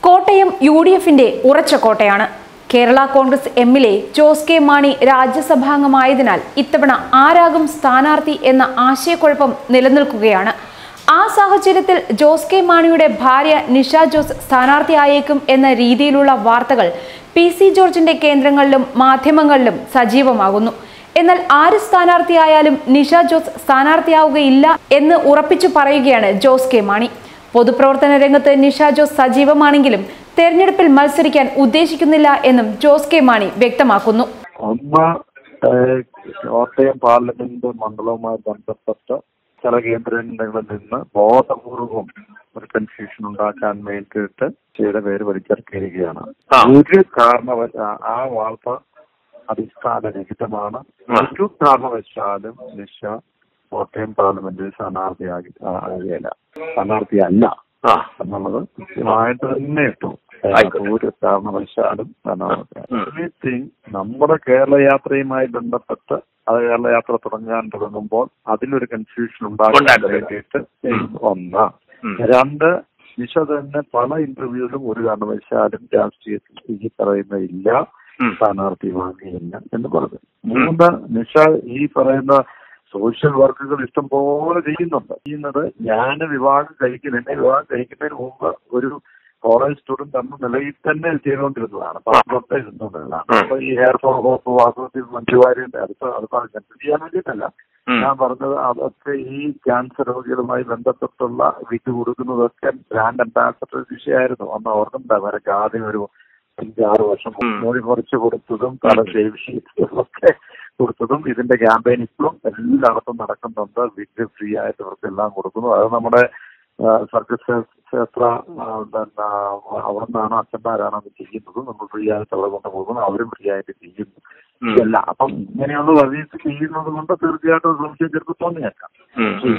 കോട്ടയം യുഡിഎഫിന്റെ ഉറച്ച കോട്ടയാണ്. കേരള കോൺഗ്രസ് എമ്മിലെ ജോസ് കെ മാണി രാജ്യസഭാംഗമായതിനാൽ ഇത്തവണ ആരാകും സ്ഥാനാർത്ഥി എന്ന ആശയക്കുഴപ്പം നിലനിൽക്കുകയാണ്. ആ സാഹചര്യത്തിൽ ജോസ് കെ മാണിയുടെ ഭാര്യ നിഷ ജോസ് സ്ഥാനാർത്ഥിയായേക്കും എന്ന രീതിയിലുള്ള വാർത്തകൾ പി.സി. ജോർജിന്റെ കേന്ദ്രങ്ങളിലും മാധ്യമങ്ങളിലും സജീവമാകുന്നു. എന്നാൽ ആര് സ്ഥാനാർത്ഥിയായാലും നിഷ ജോസ് സ്ഥാനാർത്ഥിയാവുകയില്ല എന്ന് ഉറപ്പിച്ചു പറയുകയാണ് ജോസ് കെ മാണി. പൊതുപ്രവർത്തന രംഗത്ത് നിഷ ജോസ് സജീവമാണെങ്കിലും തെരഞ്ഞെടുപ്പിൽ മത്സരിക്കാൻ ഉദ്ദേശിക്കുന്നില്ല എന്നും ജോസ് കെ മാണി വ്യക്തമാക്കുന്നു. കോട്ടയം പാർലമെന്റ് മണ്ഡലവുമായി ബന്ധപ്പെട്ട ചില കേന്ദ്രങ്ങളിൽ നിന്ന് ബോധപൂർവം ഒരു കൺഫ്യൂഷൻ ഉണ്ടാക്കാൻ വേണ്ടിയിട്ട് ചില പേര് വലിച്ചിറക്കിയിരിക്കുകയാണ്. ഒരു ആ വാർത്ത അടിസ്ഥാനരഹിതമാണ്. ഒരു കാരണവശാലും നിഷ കോട്ടയം പാർലമെന്റിൽ സ്ഥാനാർത്ഥിയല്ല എന്നുള്ളത് കൃത്യമായിട്ട് തന്നെ ഇട്ടു. ഒരു കാരണവശാലും നമ്മുടെ കേരള യാത്രയുമായി ബന്ധപ്പെട്ട് അത് കേരള യാത്ര തുടങ്ങുമ്പോൾ അതിലൊരു കൺഫ്യൂഷൻ ഉണ്ടാക്കാൻ വേണ്ടിയിട്ട് ഒന്ന്. രണ്ട്, നിഷ തന്നെ പല ഇന്റർവ്യൂവിലും ഒരു കാരണവശാലും രാഷ്ട്രീയത്തിൽ ഈ പറയുന്നില്ല, സ്ഥാനാർത്ഥി വാങ്ങിയില്ല എന്ന് പറഞ്ഞു. മൂന്ന്, നിഷ ഈ പറയുന്ന സോഷ്യൽ വർക്കുകൾ ഇഷ്ടം പോലെ ചെയ്യുന്നത് ഞാൻ വിവാഹം കഴിക്കുന്നതിന് മുമ്പ് ഒരു കോളേജ് സ്റ്റുഡന്റ് എന്ന നിലയിൽ തന്നെ ചെയ്തുകൊണ്ടിരുന്നതാണ്, ഇരുന്നുകൊണ്ടിരുന്നതാണ്. അപ്പൊ ഈ ഹെയർ ഫോൾ ഹോപ്പ് വാസ്തവത്തിൽ മഞ്ജുവാരിയുടെ അത് ചെയ്യാൻ വേണ്ടിയിട്ടല്ല ഞാൻ പറഞ്ഞത്. അതൊക്കെ ഈ ക്യാൻസർ രോഗികളുമായി ബന്ധപ്പെട്ടുള്ള വിറ്റ് കൊടുക്കുന്നതൊക്കെ ബ്രാൻഡ് അംബാസഡർ വിഷയമായിരുന്നു. അന്ന് ഓർക്കുന്നുണ്ട് അവരൊക്കെ ആദ്യം ഒരു 5-6 വർഷം മോടി കുറച്ച് കൊടുത്തതും തല ഷേവ് ചെയ്തതും ഒക്കെ കൊടുത്തതും ഇതിന്റെ ക്യാമ്പയിൻ ഇപ്പോഴും എല്ലായിടത്തും നടക്കുന്നുണ്ട്. വിറ്റ് ഫ്രീ ആയിട്ട് ഇവർക്കെല്ലാം കൊടുക്കുന്നു. അത് നമ്മുടെ സർക്കസ് ക്ഷേത്ര അവിടെ നിന്നാണ് അച്ഛന്മാരാണ് അത് ചെയ്യുന്നത്. നമ്മൾ ഫ്രീ ആയിട്ട് അവിടെ കൊണ്ട് പോകുന്നു, അവരും ഫ്രീ ആയിട്ട് ചെയ്യുന്നു. ഇതല്ല അപ്പം ഇങ്ങനെയുള്ള സർവീസ് ചെയ്യുന്നത് കൊണ്ട് തീർച്ചയായിട്ടും സംശയം ചിലപ്പോൾ തോന്നിയേക്കാം.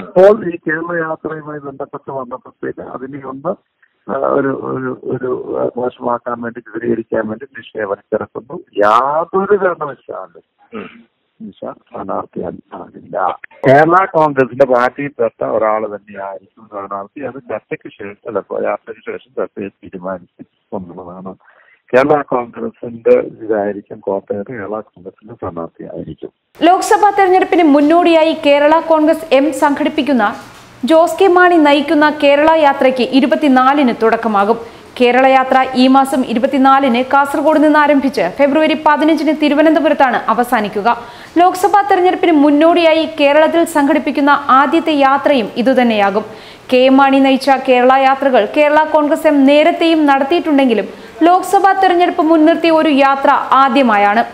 ഇപ്പോൾ ഈ കേരള യാത്രയുമായി ബന്ധപ്പെട്ട് വന്നപ്പോഴത്തേക്ക് അതിനെ ഒന്ന് ഒരു മോശമാക്കാൻ വേണ്ടി ചിത്രീകരിക്കാൻ വേണ്ടി നിഷയെ വലിച്ചിറക്കുന്നു. യാതൊരു കാരണവശാലും നിഷ സ്ഥാനാർത്ഥിയാകില്ല. കേരള കോൺഗ്രസിന്റെ പാർട്ടിയിൽപ്പെട്ട ഒരാൾ തന്നെയായിരിക്കും സ്ഥാനാർത്ഥി. അത് യാത്രയ്ക്ക് ശേഷം ചർച്ചയെ തീരുമാനിക്കുന്നതാണ്. കേരള കോൺഗ്രസിന്റെ ഇതായിരിക്കും കോട്ടയത്ത് കേരള കോൺഗ്രസിന്റെ സ്ഥാനാർത്ഥിയായിരിക്കും. ലോക്സഭാ തെരഞ്ഞെടുപ്പിന് മുന്നോടിയായി കേരള കോൺഗ്രസ് എം സംഘടിപ്പിക്കുന്ന ജോസ് കെ മാണി നയിക്കുന്ന കേരള യാത്രയ്ക്ക് 24-ന് തുടക്കമാകും. കേരള യാത്ര ഈ മാസം 24-ന് കാസർഗോഡ് നിന്ന് ആരംഭിച്ച് ഫെബ്രുവരി 15-ന് തിരുവനന്തപുരത്താണ് അവസാനിക്കുക. ലോക്സഭാ തെരഞ്ഞെടുപ്പിന് മുന്നോടിയായി കേരളത്തിൽ സംഘടിപ്പിക്കുന്ന ആദ്യത്തെ യാത്രയും ഇതുതന്നെയാകും. കെ മാണി നയിച്ച കേരള യാത്രകൾ കേരള കോൺഗ്രസ് എം നേരത്തെയും നടത്തിയിട്ടുണ്ടെങ്കിലും ലോക്സഭാ തെരഞ്ഞെടുപ്പ് മുൻനിർത്തിയ ഒരു യാത്ര ആദ്യമായാണ്.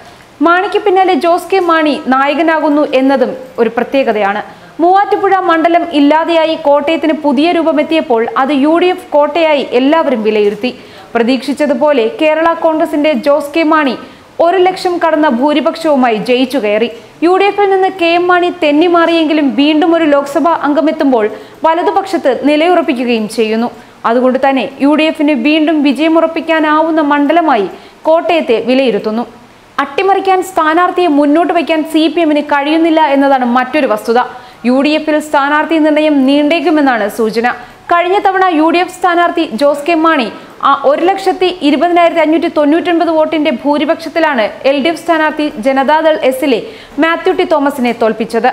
മാണിക്ക് പിന്നാലെ ജോസ് കെ മാണി നായകനാകുന്നു എന്നതും ഒരു പ്രത്യേകതയാണ്. മൂവാറ്റുപുഴ മണ്ഡലം ഇല്ലാതെയായി കോട്ടയത്തിന് പുതിയ രൂപമെത്തിയപ്പോൾ അത് UDF കോട്ടയായി എല്ലാവരും വിലയിരുത്തി. പ്രതീക്ഷിച്ചതുപോലെ കേരള കോൺഗ്രസിന്റെ ജോസ് കെ മാണി 1 ലക്ഷം കടന്ന ഭൂരിപക്ഷവുമായി ജയിച്ചു കയറി. UDFിൽ നിന്ന് KM മാണി തെന്നിമാറിയെങ്കിലും വീണ്ടും ഒരു ലോക്സഭാ അംഗമെത്തുമ്പോൾ വലതുപക്ഷത്ത് നിലയുറപ്പിക്കുകയും ചെയ്യുന്നു. അതുകൊണ്ട് തന്നെ UDFിന് വീണ്ടും വിജയമുറപ്പിക്കാനാവുന്ന മണ്ഡലമായി കോട്ടയത്തെ വിലയിരുത്തുന്നു. അട്ടിമറിക്കാൻ സ്ഥാനാർത്ഥിയെ മുന്നോട്ട് വയ്ക്കാൻ CPM-ന് കഴിയുന്നില്ല എന്നതാണ് മറ്റൊരു വസ്തുത. UDFിൽ സ്ഥാനാർത്ഥി നിർണയം നീണ്ടേക്കുമെന്നാണ് സൂചന. കഴിഞ്ഞ തവണ UDF സ്ഥാനാർത്ഥി ജോസ് കെ മാണി 1,20,599 വോട്ടിന്റെ ഭൂരിപക്ഷത്തിലാണ് LDF സ്ഥാനാർത്ഥി ജനതാദൾ എസിലെ മാത്യു ടി തോമസിനെ തോൽപ്പിച്ചത്.